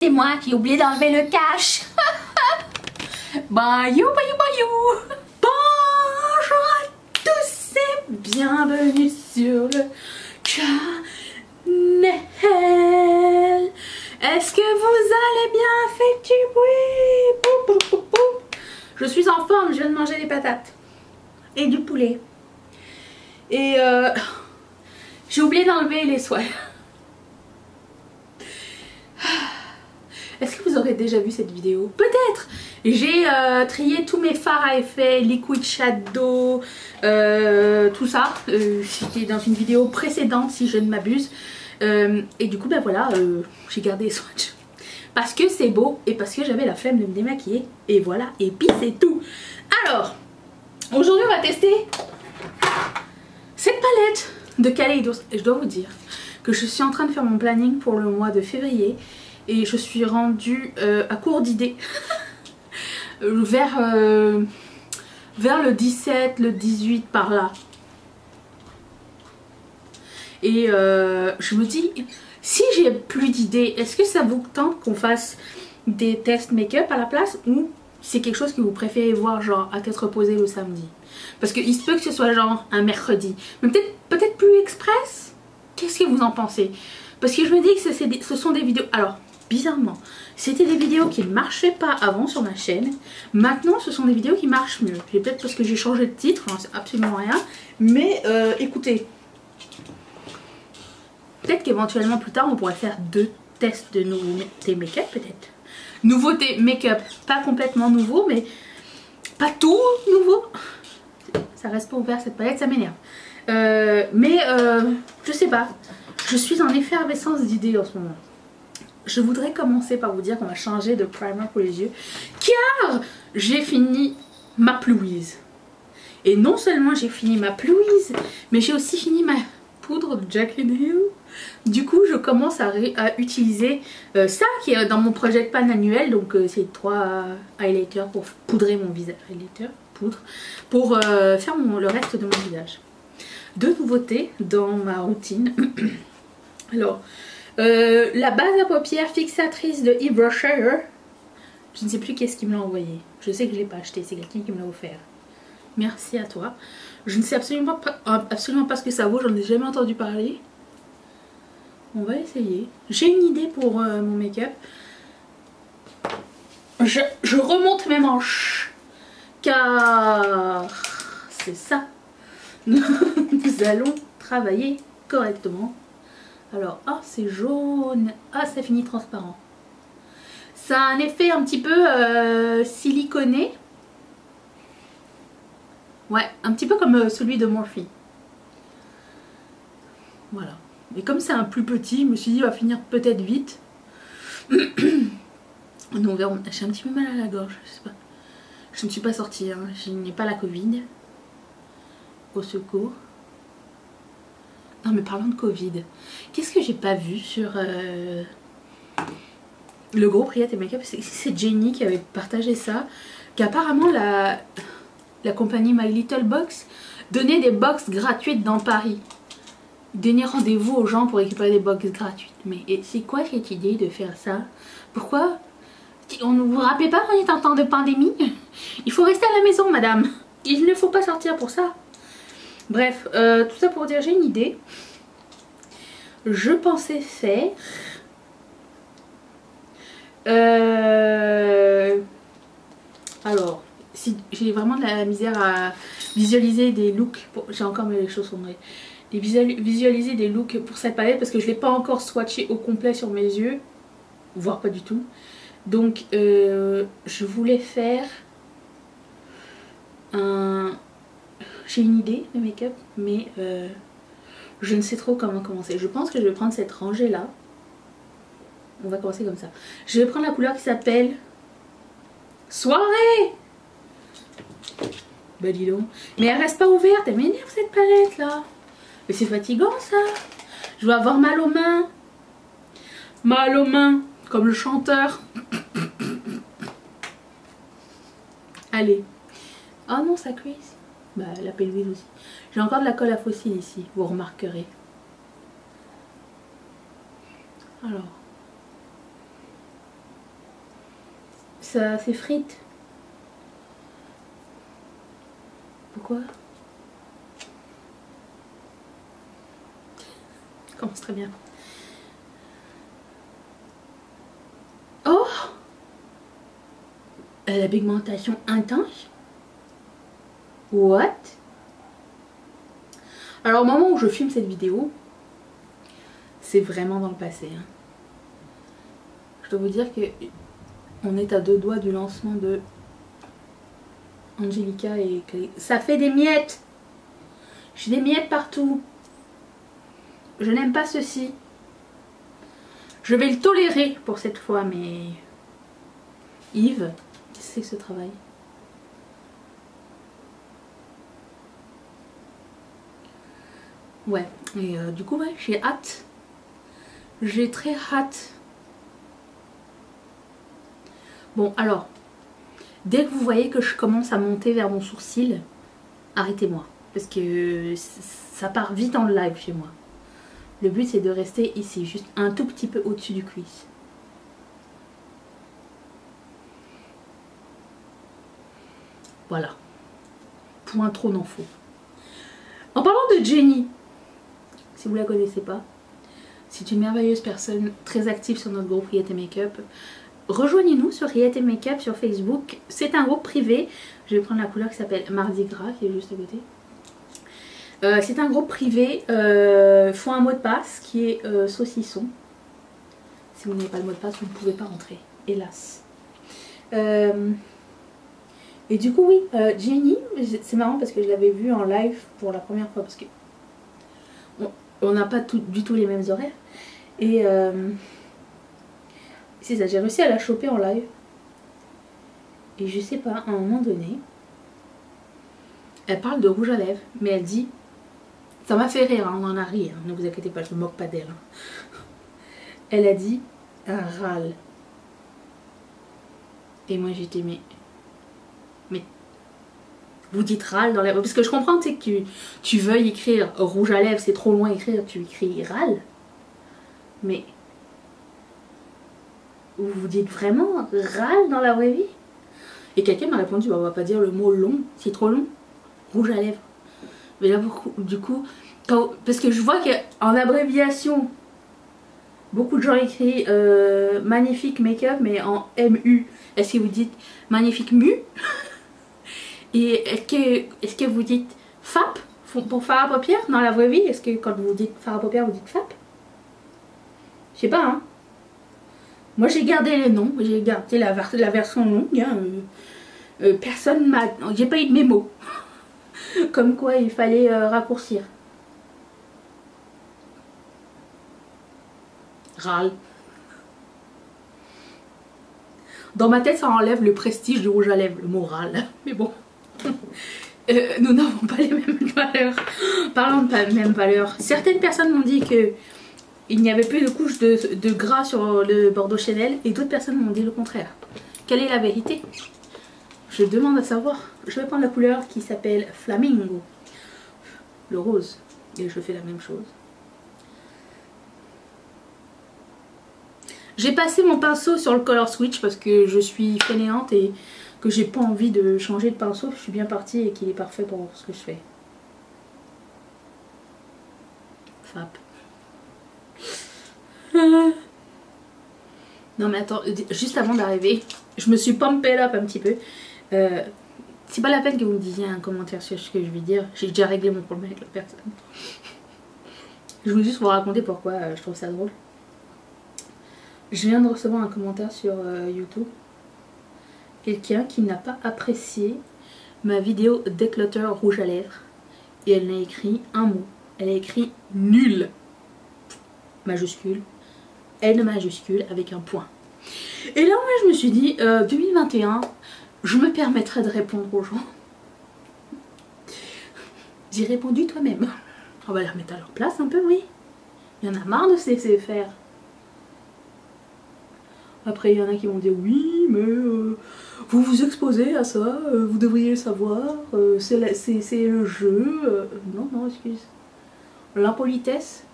C'est moi qui ai oublié d'enlever le cache. Bayou, bayou, bayou. Bonjour à tous et bienvenue sur le channel. Est-ce que vous allez bien? Faites du bruit. Pou, pou, pou, pou. Je suis en forme, je viens de manger des patates et du poulet. Et j'ai oublié d'enlever les soies. Est-ce que vous aurez déjà vu cette vidéo? Peut-être. J'ai trié tous mes fards à effet, liquid shadow, tout ça. C'était dans une vidéo précédente si je ne m'abuse. Et du coup ben voilà, j'ai gardé les swatchs. Parce que c'est beau et parce que j'avais la flemme de me démaquiller. Et voilà, et puis c'est tout. Alors, aujourd'hui on va tester cette palette de Kaleidos. Et je dois vous dire que je suis en train de faire mon planning pour le mois de février. Et je suis rendue à court d'idées. vers le 17, le 18 par là. Et je me dis, si j'ai plus d'idées, est-ce que ça vous tente qu'on fasse des tests make-up à la place, ou c'est quelque chose que vous préférez voir genre à tête reposée le samedi? Parce qu'il se peut que ce soit genre un mercredi, mais peut-être plus express. Qu'est-ce que vous en pensez? Parce que je me dis que ce sont des vidéos... Alors, bizarrement, c'était des vidéos qui ne marchaient pas avant sur ma chaîne. Maintenant, ce sont des vidéos qui marchent mieux. C'est peut-être parce que j'ai changé de titre, j'en sais absolument rien. Mais écoutez, peut-être qu'éventuellement plus tard, on pourrait faire 2 tests de nouveautés make-up, peut-être. Nouveautés make-up, pas complètement nouveau, mais pas tout nouveau. Ça reste pas ouvert cette palette, ça m'énerve. Je sais pas. Je suis en effervescence d'idées en ce moment. Je voudrais commencer par vous dire qu'on va changer de primer pour les yeux, car j'ai fini ma Louise. Et non seulement j'ai fini ma Louise, mais j'ai aussi fini ma poudre de Jaclyn Hill. Du coup je commence à utiliser ça qui est dans mon project pan annuel. Donc c'est 3 highlighters pour poudrer mon visage. Highlighter, poudre, pour faire le reste de mon visage. 2 nouveautés dans ma routine. Alors... la base à paupières fixatrice de Yves Rocher. Je ne sais plus qui est-ce qui me l'a envoyé. Je sais que je ne l'ai pas acheté, c'est quelqu'un qui me l'a offert. Merci à toi. Je ne sais absolument pas ce que ça vaut, j'en ai jamais entendu parler. On va essayer. J'ai une idée pour mon make-up. Je remonte mes manches, car c'est ça. Nous allons travailler correctement. Alors, ah c'est jaune, ah ça finit transparent. Ça a un effet un petit peu siliconé. Ouais, un petit peu comme celui de Morphe. Voilà. Et comme c'est un plus petit, je me suis dit il va finir peut-être vite. On verra. J'ai un petit peu mal à la gorge, je sais pas. Je ne suis pas sortie, hein. Je n'ai pas la Covid. Au secours. Non mais parlons de Covid, qu'est-ce que j'ai pas vu sur le groupe Riette et Makeup? C'est Jenny qui avait partagé ça, qu'apparemment la compagnie My Little Box donnait des box gratuites dans Paris. Donnait rendez-vous aux gens pour récupérer des box gratuites. Mais c'est quoi cette idée de faire ça? Pourquoi? On ne vous rappelle pas qu'on est en temps de pandémie? Il faut rester à la maison madame, il ne faut pas sortir pour ça. Bref, tout ça pour dire, j'ai une idée. Je pensais faire alors, si j'ai vraiment de la misère à visualiser des looks, j'ai encore mes choses sombrées, visualiser des looks pour cette palette parce que je ne l'ai pas encore swatché au complet sur mes yeux, voire pas du tout. Donc je voulais faire un... J'ai une idée de make-up, mais je ne sais trop comment commencer. Je pense que je vais prendre cette rangée là. On va commencer comme ça. Je vais prendre la couleur qui s'appelle Soirée. Bah dis donc. Mais elle reste pas ouverte, elle m'énerve cette palette là. Mais c'est fatigant ça. Je vais avoir mal aux mains. Mal aux mains, comme le chanteur. Allez. Oh non, ça cuise. Bah la pelvis aussi. J'ai encore de la colle à fossiles ici, vous remarquerez. Alors. Ça s'effrite. Pourquoi? Commence très bien. Oh! La pigmentation intense? What? Alors au moment où je filme cette vidéo, c'est vraiment dans le passé. Hein. Je dois vous dire que on est à 2 doigts du lancement de Angelica et ça fait des miettes. J'ai des miettes partout. Je n'aime pas ceci. Je vais le tolérer pour cette fois, mais Yves, qu'est-ce que c'est que ce travail? Ouais, et du coup, ouais, j'ai hâte. J'ai très hâte. Bon, alors, dès que vous voyez que je commence à monter vers mon sourcil, arrêtez-moi. Parce que ça part vite en live chez moi. Le but, c'est de rester ici, juste un tout petit peu au-dessus du cuisse. Voilà. Point trop n'en faut. En parlant de Jenny, si vous la connaissez pas, c'est une merveilleuse personne très active sur notre groupe Riette et Makeup. Rejoignez-nous sur Riette et Makeup sur Facebook. C'est un groupe privé. Je vais prendre la couleur qui s'appelle Mardi Gras qui est juste à côté. C'est un groupe privé. Font un mot de passe qui est saucisson. Si vous n'avez pas le mot de passe, vous ne pouvez pas rentrer. Hélas. Et du coup, oui, Jenny, c'est marrant parce que je l'avais vue en live pour la première fois parce que on n'a pas du tout les mêmes horaires. Et c'est ça, j'ai réussi à la choper en live. Et je sais pas, à un moment donné, elle parle de rouge à lèvres, mais elle dit, ça m'a fait rire, hein, on en a ri, hein, ne vous inquiétez pas, je ne me moque pas d'elle. Hein. Elle a dit un râle. Et moi j'étais, mais vous dites râle dans la... Parce que je comprends, tu sais, que tu veuilles écrire rouge à lèvres, c'est trop loin à écrire, tu écris râle. Mais vous dites vraiment râle dans la vraie vie? Et quelqu'un m'a répondu, bah, on va pas dire le mot long, c'est trop long. Rouge à lèvres. Mais là, du coup, parce que je vois qu'en abréviation, beaucoup de gens écrivent magnifique make-up, mais en MU. Est-ce que vous dites magnifique mu? Et est-ce que vous dites FAP pour fard à paupières dans la vraie vie? Est-ce que quand vous dites fard à paupières, vous dites FAP? Je sais pas, hein. Moi j'ai gardé les noms, j'ai gardé la version longue. Hein. Personne m'a... J'ai pas eu de mémo. Comme quoi il fallait raccourcir. Râle. Dans ma tête ça enlève le prestige du rouge à lèvres, le mot râle. Mais bon. Nous n'avons pas les mêmes valeurs. Parlons de pas les mêmes valeurs. Certaines personnes m'ont dit que il n'y avait plus de couches de gras sur le Bordeaux Chanel et d'autres personnes m'ont dit le contraire. Quelle est la vérité? Je demande à savoir. Je vais prendre la couleur qui s'appelle Flamingo. Le rose. Et je fais la même chose. J'ai passé mon pinceau sur le color switch parce que je suis fainéante et que j'ai pas envie de changer de pinceau. Je suis bien partie et qu'il est parfait pour ce que je fais. Fap. Non mais attends, juste avant d'arriver, je me suis pumpé up un petit peu. C'est pas la peine que vous me disiez un commentaire sur ce que je vais dire. J'ai déjà réglé mon problème avec la personne. Je voulais juste vous raconter pourquoi je trouve ça drôle. Je viens de recevoir un commentaire sur YouTube. Quelqu'un qui n'a pas apprécié ma vidéo déclutter rouge à lèvres. Et elle n'a écrit un mot. Elle a écrit nul. Majuscule. N majuscule avec un point. Et là, moi, je me suis dit, 2021, je me permettrai de répondre aux gens. J'ai répondu toi-même. On va les remettre à leur place un peu, oui. Il y en a marre de se laisser faire. Après, il y en a qui vont dire, oui, mais vous vous exposez à ça, vous devriez le savoir, c'est le jeu. Non, non, excuse. L'impolitesse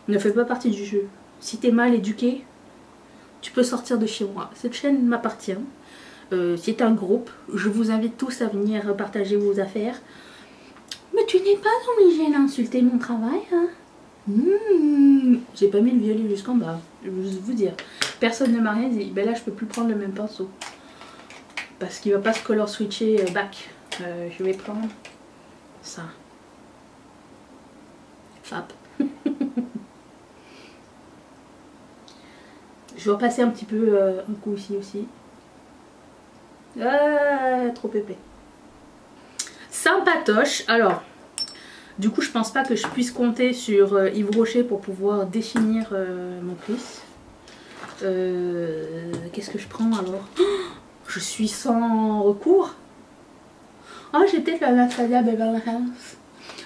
ne fait pas partie du jeu. Si t'es mal éduqué, tu peux sortir de chez moi. Cette chaîne m'appartient. c'est un groupe. Je vous invite tous à venir partager vos affaires. Mais tu n'es pas obligé d'insulter mon travail, hein. J'ai pas mis le violet jusqu'en bas. Je veux juste vous dire. Personne ne m'a rien dit. Ben là, je peux plus prendre le même pinceau. Parce qu'il va pas se color switcher back. Je vais prendre ça. Fab. Je vais repasser un petit peu un coup ici aussi. Ah, trop épais. Sympatoche. Alors, du coup, je pense pas que je puisse compter sur Yves Rocher pour pouvoir définir mon cuisse. Qu'est-ce que je prends alors? Je suis sans recours. Oh, j'ai peut-être la Anastasia Beverly Hills.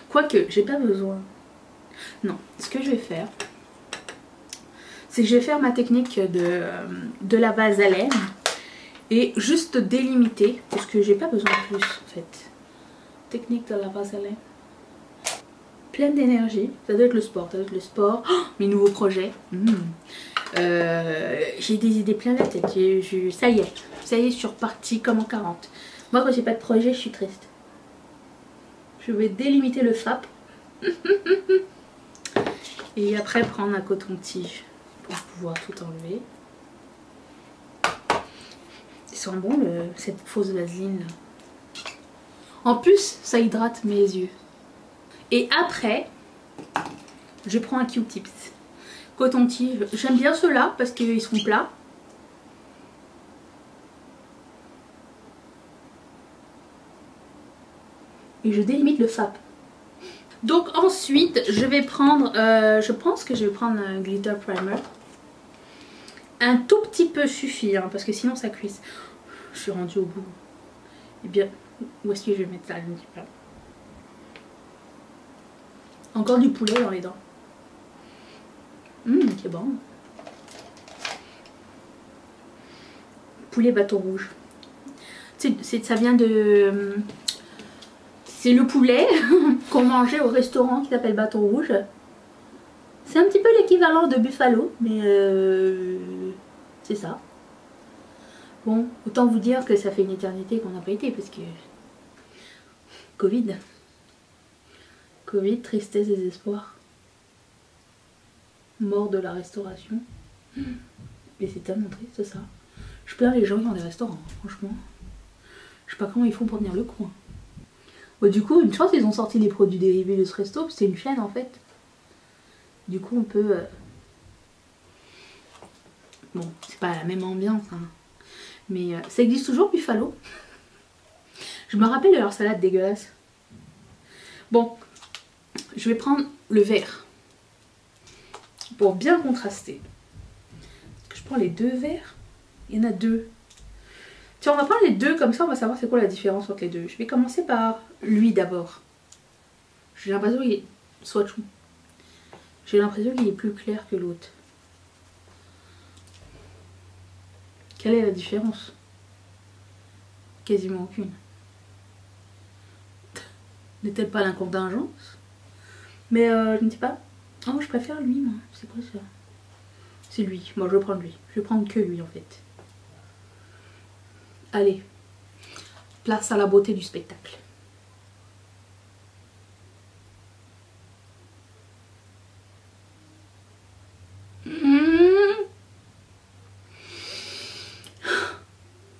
Quoique, j'ai pas besoin. Non, ce que je vais faire, c'est que je vais faire ma technique de la vaseline et juste délimiter, parce que j'ai pas besoin de plus en fait. Technique de la vaseline. Pleine d'énergie, ça doit être le sport, ça doit être le sport. Oh, mes nouveaux projets. J'ai des idées plein la tête, ça y est, je suis repartie comme en 40. Moi quand j'ai pas de projet, je suis triste. Je vais délimiter le FAP. Et après prendre un coton-tige pour pouvoir tout enlever. Il sent bon cette fausse vaseline là. En plus, ça hydrate mes yeux. Et après, je prends un Q-tips. Coton-tige, j'aime bien ceux-là parce qu'ils sont plats. Et je délimite le FAP. Donc ensuite, je vais prendre, je pense que je vais prendre un glitter primer. Un tout petit peu suffit, hein, parce que sinon ça cuise. Je suis rendue au bout. Eh bien, où est-ce que je vais mettre ça? Je ne sais pas. Encore du poulet dans les dents. C'est bon. Poulet bâton rouge. Ça vient de... C'est le poulet qu'on mangeait au restaurant qui s'appelle Bâton Rouge. C'est un petit peu l'équivalent de buffalo, mais c'est ça. Bon, autant vous dire que ça fait une éternité qu'on n'a pas été, parce que... Covid. Covid, tristesse, désespoir. Mort de la restauration. Mais c'est tellement triste ça. Je plains les gens qui ont des restaurants, franchement. Je sais pas comment ils font pour tenir le coin. Bon, du coup, une chance, ils ont sorti les produits dérivés de ce resto. C'est une chaîne en fait. Du coup, on peut... Bon, c'est pas la même ambiance. Hein. Mais ça existe toujours, Buffalo. Je me rappelle de leur salade dégueulasse. Bon, je vais prendre le vert. Pour bien contraster. Est-ce que je prends les deux verts? Il y en a deux. Tiens, on va prendre les deux, comme ça on va savoir c'est quoi la différence entre les deux. Je vais commencer par lui d'abord. J'ai l'impression qu'il est... Swatchou. J'ai l'impression qu'il est plus clair que l'autre. Quelle est la différence? Quasiment aucune. N'est-elle pas l'incontingence? Mais je ne sais pas. Oh, je préfère lui, moi. C'est quoi ça? C'est lui. Moi, je vais prendre lui. Je vais prendre que lui, en fait. Allez. Place à la beauté du spectacle.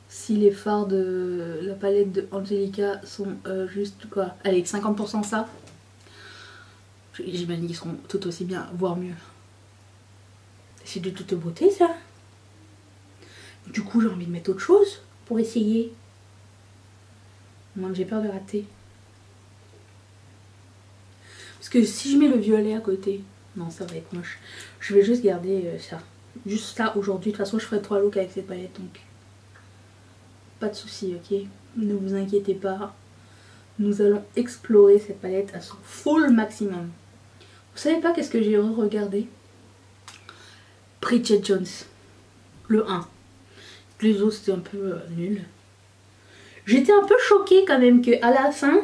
Si les fards de la palette de Angelica sont juste quoi? Allez, 50% ça. J'imagine qu'ils seront tout aussi bien, voire mieux. C'est de toute beauté ça. Du coup j'ai envie de mettre autre chose pour essayer. Moi j'ai peur de rater. Parce que si je mets le violet à côté, non ça va être moche. Je vais juste garder ça. Juste ça aujourd'hui. De toute façon je ferai 3 looks avec cette palette donc. Pas de soucis, ok? Ne vous inquiétez pas. Nous allons explorer cette palette à son full maximum. Vous savez pas qu'est-ce que j'ai regardé? Bridget Jones. Le 1. Les autres c'était un peu nul. J'étais un peu choquée quand même qu'à la fin,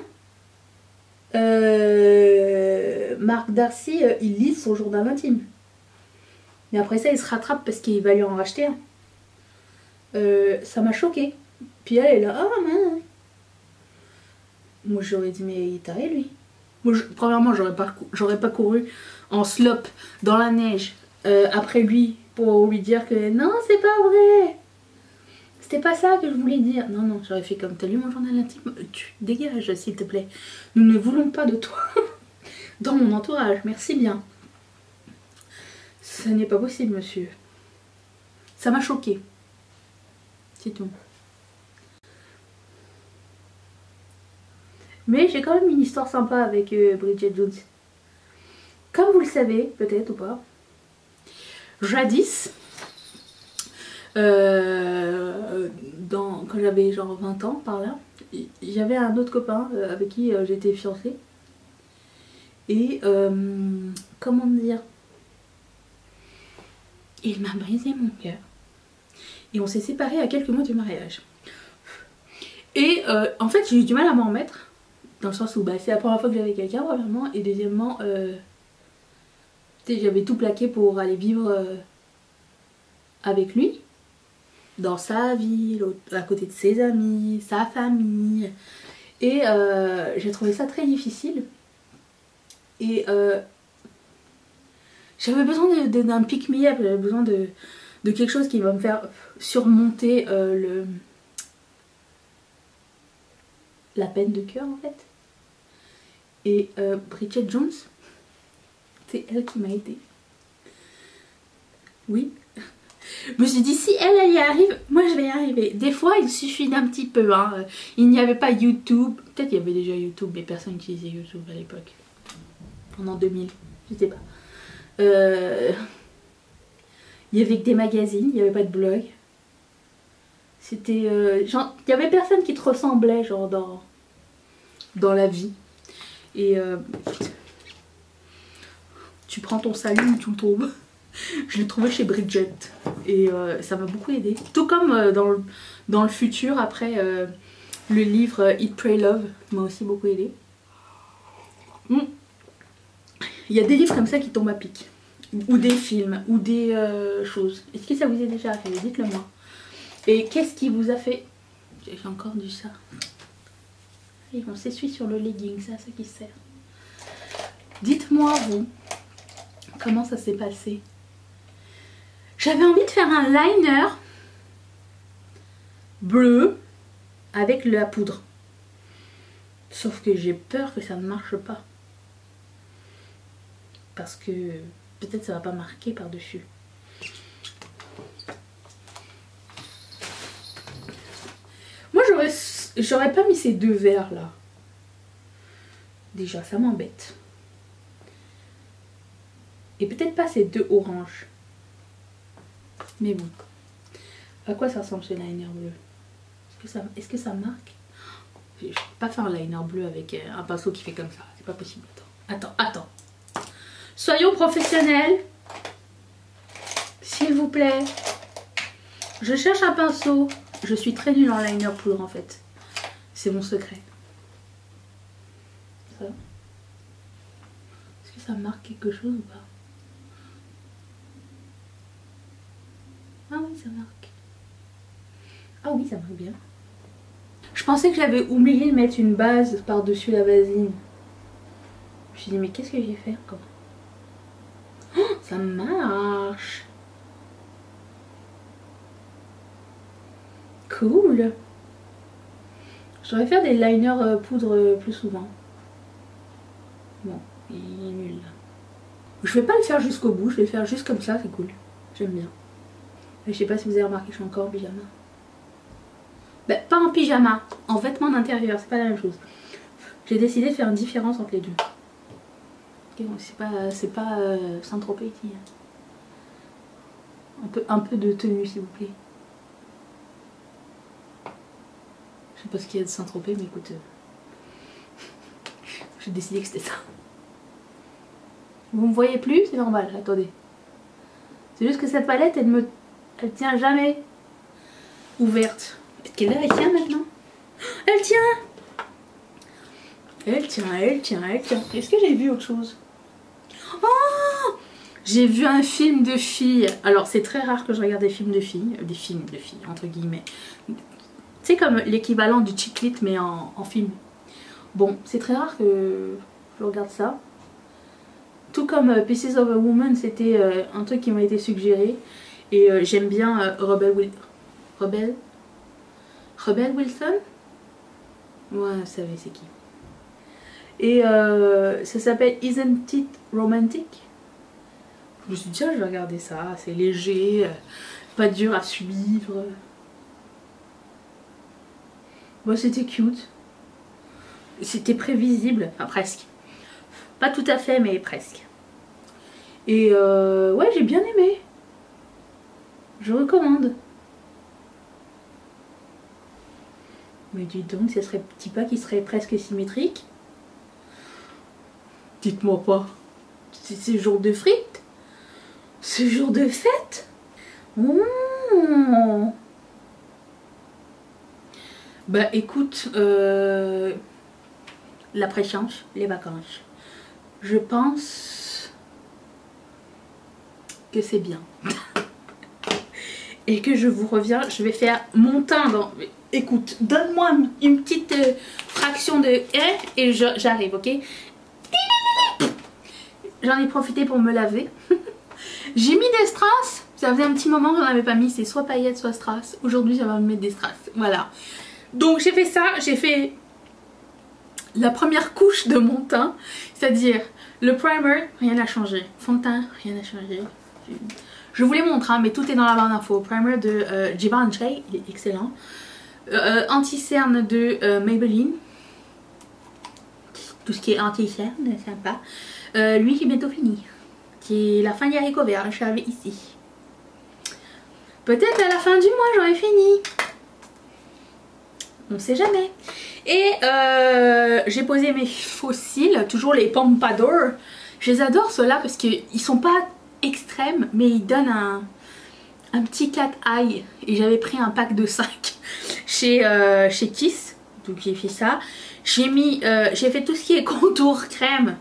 Mark Darcy, il lise son journal intime. Mais après ça, il se rattrape parce qu'il va lui en racheter un. Ça m'a choquée. Puis elle est là, ah non. Moi j'aurais dit, mais il est taré lui. Moi, premièrement, j'aurais pas couru en slop dans la neige après lui pour lui dire que non, c'est pas vrai. C'était pas ça que je voulais dire. Non, non, j'aurais fait comme t'as lu mon journal intime. Tu dégages, s'il te plaît. Nous ne voulons pas de toi dans mon entourage. Merci bien. Ce n'est pas possible, monsieur. Ça m'a choqué. C'est tout. Mais j'ai quand même une histoire sympa avec Bridget Jones. Comme vous le savez, peut-être ou pas, jadis, quand j'avais genre 20 ans par là, j'avais un autre copain avec qui j'étais fiancée. Et comment dire, il m'a brisé mon cœur. Et on s'est séparés à quelques mois du mariage. Et en fait j'ai eu du mal à m'en remettre. Dans le sens où bah, c'est la première fois que j'avais quelqu'un premièrement. Et deuxièmement, j'avais tout plaqué pour aller vivre avec lui. Dans sa ville, à côté de ses amis, sa famille. Et j'ai trouvé ça très difficile. Et j'avais besoin d'un pick-me-up, j'avais besoin de quelque chose qui va me faire surmonter la peine de cœur en fait. Et Bridget Jones, c'est elle qui m'a aidée. Oui. Je me suis dit, si elle y arrive, moi je vais y arriver. Des fois, il suffit d'un petit peu. Hein. Il n'y avait pas YouTube. Peut-être il y avait déjà YouTube, mais personne n'utilisait YouTube à l'époque. Pendant 2000, je sais pas. Il y avait que des magazines, il n'y avait pas de blog. C'était... il y avait personne qui te ressemblait, genre, dans la vie. Et tu prends ton salut ou tu le trouves. Je l'ai trouvé chez Bridget. Et ça m'a beaucoup aidé. Tout comme dans le futur, après, le livre Eat, Pray, Love m'a aussi beaucoup aidé. Il y a des livres comme ça qui tombent à pic. Ou des films, ou des choses. Est-ce que ça vous est déjà arrivé? Dites-le moi. Et qu'est-ce qui vous a fait... J'ai encore du ça. Et on s'essuie sur le legging, c'est à ça qui sert. Dites-moi, vous, comment ça s'est passé? J'avais envie de faire un liner bleu avec la poudre. Sauf que j'ai peur que ça ne marche pas. Parce que peut-être ça va pas marquer par-dessus. Moi j'aurais pas mis ces deux verres là. Déjà ça m'embête. Et peut-être pas ces deux oranges. Mais bon. À quoi ça ressemble ce liner bleu? Est-ce que ça marque? Je vais pas faire un liner bleu avec un pinceau qui fait comme ça. C'est pas possible. Attends. Soyons professionnels. S'il vous plaît. Je cherche un pinceau. Je suis très nulle en liner poudre en fait. C'est mon secret. Ça. Est-ce que ça marque quelque chose ou pas? Ah oui, ça marque. Ah oui, ça marque bien. Je pensais que j'avais oublié de mettre une base par-dessus la vasine. Je me suis dit, mais qu'est-ce que j'ai fait encore? Oh, ça marche. Cool. Je devrais faire des liners poudre plus souvent. Bon, il est nul là. Je vais pas le faire jusqu'au bout, je vais le faire juste comme ça, c'est cool. J'aime bien. Je sais pas si vous avez remarqué, je suis encore en pyjama. Ben, pas en pyjama, en vêtements d'intérieur, c'est pas la même chose. J'ai décidé de faire une différence entre les deux. Okay, bon, c'est pas Saint-Tropez ici. Un peu de tenue s'il vous plaît. Je sais pas ce qu'il y a de Saint-Tropez, mais écoute, j'ai décidé que c'était ça. Vous me voyez plus? C'est normal, attendez. C'est juste que cette palette, elle tient jamais ouverte. Quelle heure elle tient maintenant? Elle tient! Elle tient. Est-ce que j'ai vu autre chose? Oh! J'ai vu un film de filles. Alors c'est très rare que je regarde des films de filles. Des films de filles, entre guillemets. C'est comme l'équivalent du Chiclit mais en film. Bon, c'est très rare que je regarde ça. Tout comme Pieces of a Woman, c'était un truc qui m'a été suggéré. Et j'aime bien Rebel Wilson. Ouais, vous savez c'est qui. Et ça s'appelle Isn't It Romantic? Je me suis dit, tiens, je vais regarder ça. C'est léger, pas dur à suivre. Bon, c'était cute. C'était prévisible, enfin presque. Pas tout à fait, mais presque. Et ouais, j'ai bien aimé. Je recommande. Mais dis donc, ce serait petit pas qui serait presque symétrique. Dites-moi pas. C'est jour de frites. C'est jour de fête. Mmh. Bah écoute, l'après-change, les vacances. Je pense que c'est bien. Et que je vous reviens, je vais faire mon teint dans... Écoute, donne-moi une petite fraction de et j'arrive, ok? J'en ai profité pour me laver. J'ai mis des strass. Ça faisait un petit moment que j'en avais pas mis. C'est soit paillettes, soit strass. Aujourd'hui, ça va me mettre des strass. Voilà. Donc j'ai fait ça. J'ai fait la première couche de mon teint. C'est-à-dire le primer, rien n'a changé. Fond de teint, rien n'a changé. Je vous les montre, hein, mais tout est dans la barre d'infos. Primer de Givenchy, il est excellent. Anti-cerne de Maybelline. Tout ce qui est anti-cerne, sympa. Lui qui est bientôt fini. Qui est la fin des haricots verts, j'avais ici. Peut-être à la fin du mois j'aurai fini. On sait jamais. Et j'ai posé mes fossiles, toujours les Pompadour. Je les adore ceux-là parce qu'ils sont pas extrêmes, mais ils donnent un petit cat eye. Et j'avais pris un pack de 5 chez Kiss. Donc j'ai fait ça. J'ai fait tout ce qui est contour crème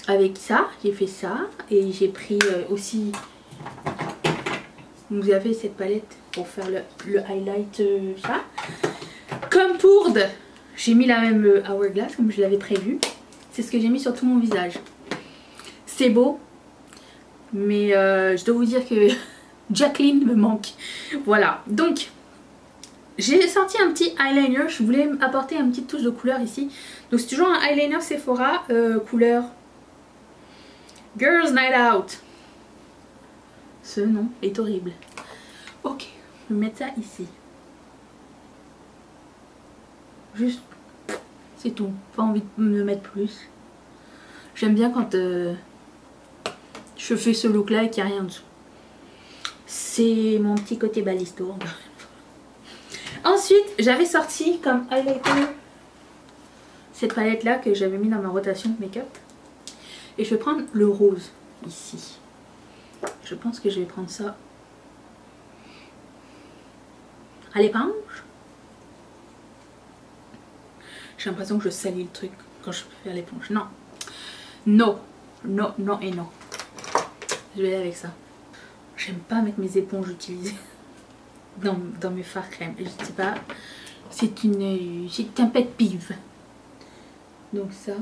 avec ça. J'ai fait ça. Et j'ai pris aussi... Vous avez cette palette pour faire le highlight ça. Comme poudre, j'ai mis la même Hourglass comme je l'avais prévu. C'est ce que j'ai mis sur tout mon visage. C'est beau. Mais je dois vous dire que Jacqueline me manque. Voilà. Donc, j'ai sorti un petit eyeliner. Je voulais apporter une petite touche de couleur ici. Donc c'est toujours un eyeliner Sephora couleur Girls Night Out. Ce nom est horrible. Ok, je vais mettre ça ici. Juste, c'est tout. Pas envie de me mettre plus. J'aime bien quand je fais ce look là et qu'il n'y a rien dessous. C'est mon petit côté balisto. Ensuite, j'avais sorti comme highlighter cette palette là que j'avais mis dans ma rotation make-up. Et je vais prendre le rose ici. Je pense que je vais prendre ça à l'éponge. J'ai l'impression que je salis le truc quand je fais à l'éponge. Non. Non. Non, non et non. Je vais aller avec ça. J'aime pas mettre mes éponges utilisées dans mes fards crème. Je sais pas. C'est un pet peeve. Donc ça.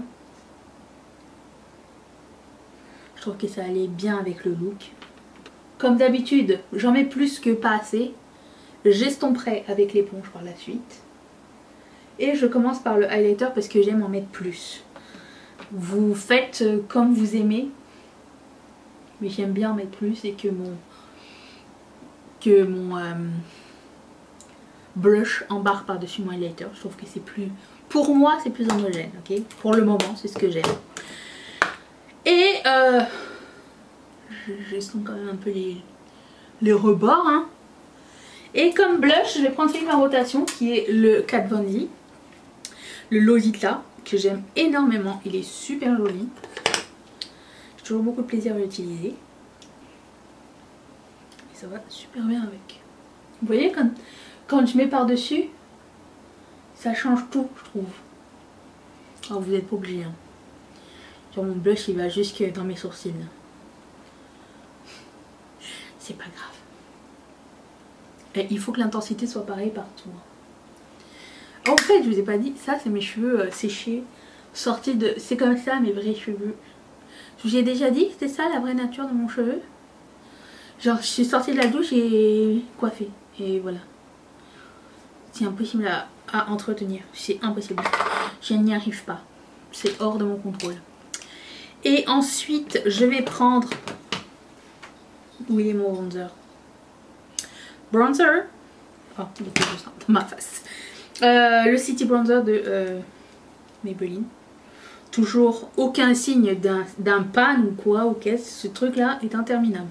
Je trouve que ça allait bien avec le look. Comme d'habitude, j'en mets plus que pas assez. J'estomperai avec l'éponge par la suite. Et je commence par le highlighter parce que j'aime en mettre plus. Vous faites comme vous aimez. Mais j'aime bien en mettre plus et que mon blush embarque par-dessus mon highlighter. Je trouve que c'est plus... Pour moi, c'est plus homogène, ok? Pour le moment, c'est ce que j'aime. Et j'estompe quand même un peu les rebords, hein. Et comme blush, je vais prendre celui de ma rotation qui est le Kat Von D, le Lolita, que j'aime énormément. Il est super joli. J'ai toujours beaucoup de plaisir à l'utiliser. Et ça va super bien avec. Vous voyez, quand je mets par-dessus, ça change tout, je trouve. Alors vous n'êtes pas obligé, hein. Genre mon blush il va jusque dans mes sourcils. C'est pas grave. Et il faut que l'intensité soit pareille partout. En fait, je vous ai pas dit, ça c'est mes cheveux séchés, sortis de... C'est comme ça mes vrais cheveux. Je vous ai déjà dit, c'était ça la vraie nature de mon cheveu. Genre, je suis sortie de la douche et coiffée. Et voilà. C'est impossible à entretenir. C'est impossible. Je n'y arrive pas. C'est hors de mon contrôle. Et ensuite, je vais prendre... Où est mon bronzer? Bronzer. Oh, il était juste dans ma face. Le City Bronzer de Maybelline. Toujours aucun signe d'un pan ou quoi, ou qu'est-ce. Ce truc là est interminable.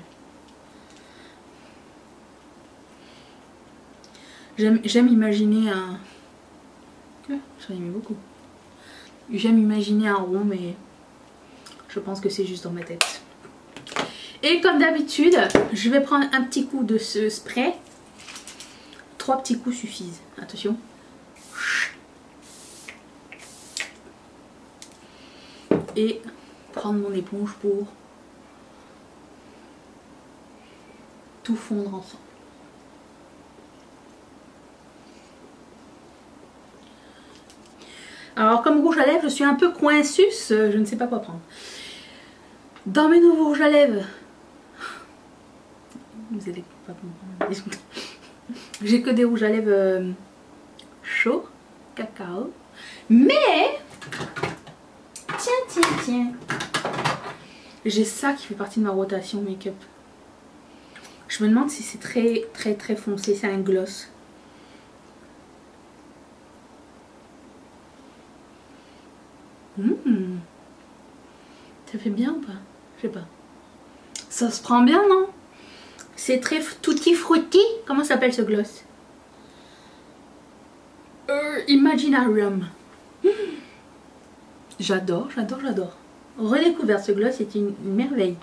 J'aime imaginer un... J'en ai mis beaucoup. J'aime imaginer un rond, mais je pense que c'est juste dans ma tête. Et comme d'habitude, je vais prendre un petit coup de ce spray. 3 petits coups suffisent. Attention. Et prendre mon éponge pour tout fondre ensemble. Alors comme rouge à lèvres, je suis un peu coincus, je ne sais pas quoi prendre. Dans mes nouveaux rouges à lèvres, vous allez pas comprendre. J'ai que des rouges à lèvres chauds, cacao. Mais, tiens. J'ai ça qui fait partie de ma rotation make-up. Je me demande si c'est très foncé, c'est un gloss. Ça fait bien ou pas? Je sais pas. Ça se prend bien, non? C'est très tutti frutti. Comment s'appelle ce gloss? Imaginarium. J'adore. Redécouvert ce gloss, c'est une merveille.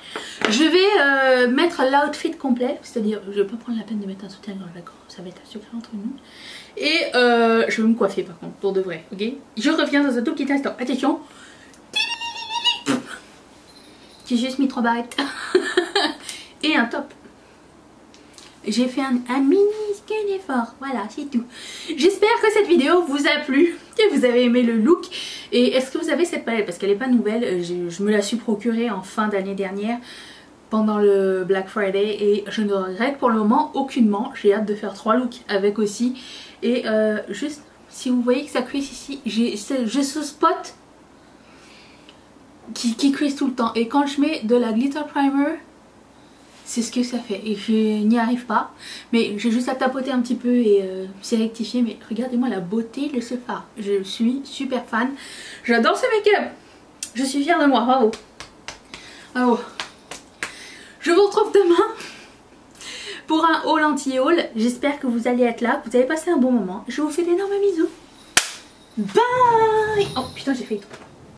Je vais mettre l'outfit complet, c'est-à-dire je vais pas prendre la peine de mettre un soutien-gorge, d'accord? Ça va être un secret entre nous. Et je vais me coiffer par contre, pour de vrai, ok? Je reviens dans un tout petit instant. Attention. J'ai juste mis 3 barrettes. Et un top. J'ai fait un mini effort. Voilà, c'est tout. J'espère que cette vidéo vous a plu, que vous avez aimé le look. Et est-ce que vous avez cette palette? Parce qu'elle n'est pas nouvelle. Je me la suis procurée en fin d'année dernière, pendant le Black Friday. Et je ne regrette pour le moment aucunement. J'ai hâte de faire 3 looks avec aussi. Et juste, si vous voyez que ça crease ici, j'ai ce spot qui crease tout le temps. Et quand je mets de la glitter primer, c'est ce que ça fait. Et je n'y arrive pas. Mais j'ai juste à tapoter un petit peu et c'est rectifié. Mais regardez-moi la beauté de ce fard. Je suis super fan. J'adore ce make-up. Je suis fière de moi. Bravo. Bravo. Je vous retrouve demain pour un haul anti-haul. J'espère que vous allez être là, que vous avez passé un bon moment. Je vous fais d'énormes bisous. Bye. Oh putain, j'ai fait tout.